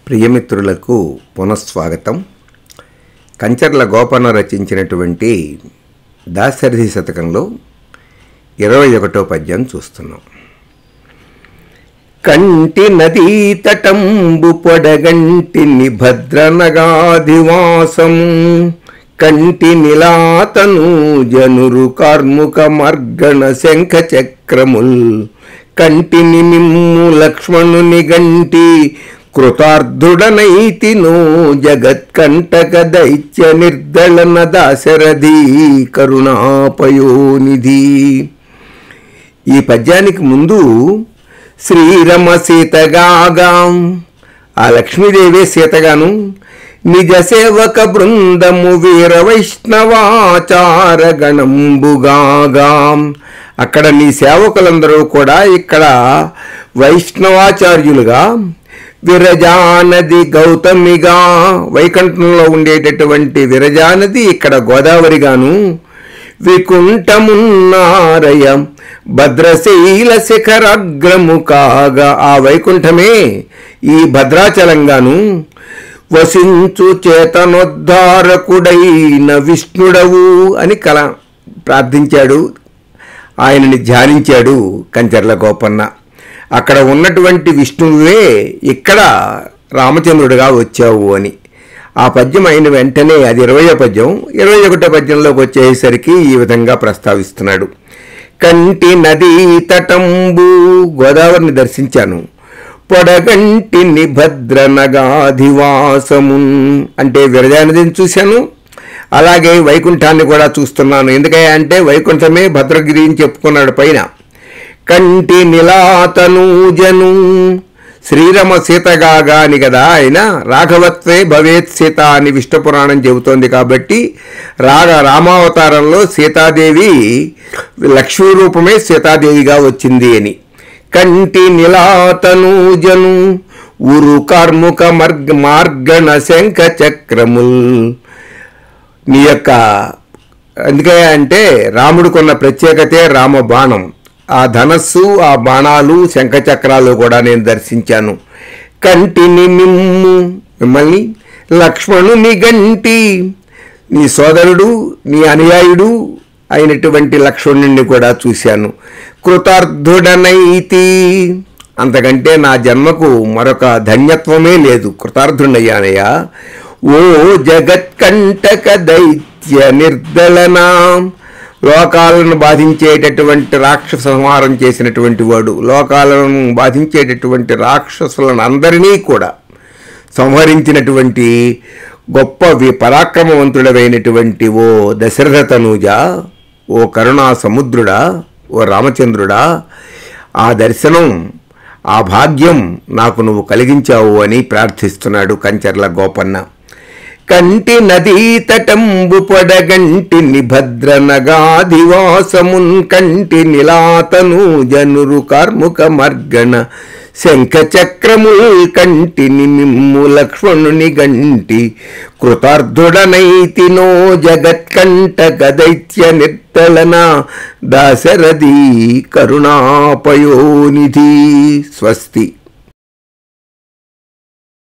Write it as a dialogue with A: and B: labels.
A: ప్రియమిత్రులకు పునఃస్వాగతం. కంచర్ల గోపన్న రచించినటువంటి దాశరథి శతకంలో 21వ పద్యం చూస్తున్నాం. కంటి నదీ తటంబు పొడగంటి నిభద్రనగాధివాసము కంటి నిలాతను జనురు కార్ముక మర్గణ శంఖ చక్రముల్ కంటిని నిమ్ము లక్ష్మణుని గంటి కృతార్థుడనైతినో జగత్కంటక దైత్య నిర్దళన దాశరథి కరుణాపయోనిధి. ఈ పద్యానికి ముందు శ్రీరమ సీతగాగా, ఆ లక్ష్మీదేవి సీతగాను, నిజ సేవక బృందము వీర వైష్ణవాచార గణంబుగాగా. అక్కడ నీ సేవకులందరూ కూడా ఇక్కడ వైష్ణవాచార్యులుగా, విరజానది గౌతమిగా, వైకుంఠంలో ఉండేటటువంటి విరజానది ఇక్కడ గోదావరిగాను, వికుంఠమున్నారయ భద్రశైల శిఖరాగ్రము కాగా, ఆ వైకుంఠమే ఈ భద్రాచలంగాను, వసించు చేతనోద్ధారకుడైన విష్ణుడవు అని ప్రార్థించాడు. ఆయనని ధ్యానించాడు కంచర్ల గోపన్న. అక్కడ ఉన్నటువంటి విష్ణువే ఇక్కడ రామచంద్రుడిగా వచ్చావు అని. ఆ పద్యం అయిన వెంటనే, అది 20వ పద్యం, 21వ పద్యంలోకి వచ్చేసరికి ఈ విధంగా ప్రస్తావిస్తున్నాడు. కంటి నదీ తటంబు, గోదావరిని దర్శించాను, పొడగంటి నిభద్రనగాధివాసము అంటే విరజానదిని చూశాను, అలాగే వైకుంఠాన్ని కూడా చూస్తున్నాను. ఎందుకంటే వైకుంఠమే భద్రగిరి అని చెప్పుకున్నాడు పైన. కంటి నిలాతనూజను, శ్రీరమ సీతగాగా అని కదా ఆయన, రాఘవత్వే భవేత్ సీత అని విష్ణు పురాణం చెబుతోంది. కాబట్టి రామావతారంలో సీతాదేవి లక్ష్మీ రూపమే సీతాదేవిగా వచ్చింది అని. కంటి నిలాతనూజను ఉరు కార్ముక మార్గణ శంఖ చక్రముల్, నీ యొక్క ఎందుకంటే రాముడికున్న ప్రత్యేకతే రామ బాణం. ఆ ధనస్సు, ఆ బాణాలు, శంఖచక్రాలు కూడా నేను దర్శించాను. కంటిని నిమ్ము, మిమ్మల్ని లక్ష్మణుని గంటి, నీ సోదరుడు, నీ అనుయాయుడు అయినటువంటి లక్ష్మణుని కూడా చూశాను. కృతార్థుడనైతి, అంతకంటే నా జన్మకు మరొక ధన్యత్వమే లేదు, కృతార్థుడయ్యానయ్యా. ఓ జగత్కంటక దైత్య నిర్దళన, లోకాలను బాధించేటటువంటి రాక్షస సంహారం చేసినటువంటి వాడు, లోకాలను బాధించేటటువంటి రాక్షసులను అందరినీ కూడా సంహరించినటువంటి గొప్ప పరాక్రమవంతుడమైనటువంటి ఓ దశరథ తనూజా, ఓ కరుణా సముద్రుడా, ఓ రామచంద్రుడా, ఆ దర్శనం, ఆ భాగ్యం నాకు నువ్వు కలిగించావు అని ప్రార్థిస్తున్నాడు కంచర్ల గోపన్న. కంటి నదీ తటంబు పొడగంటి నిభద్రనగాధివాసమున్ కంటి నిలాతను జనురు కార్ముక మర్గణ శంఖ చక్రముల్ కంటిని మిమ్ము లక్ష్మణుని గంటి కృతార్థుడనైతినో జగత్కంటక దైత్య నిర్దళన దాశరథి కరుణాపయోనిధి. స్వస్తి.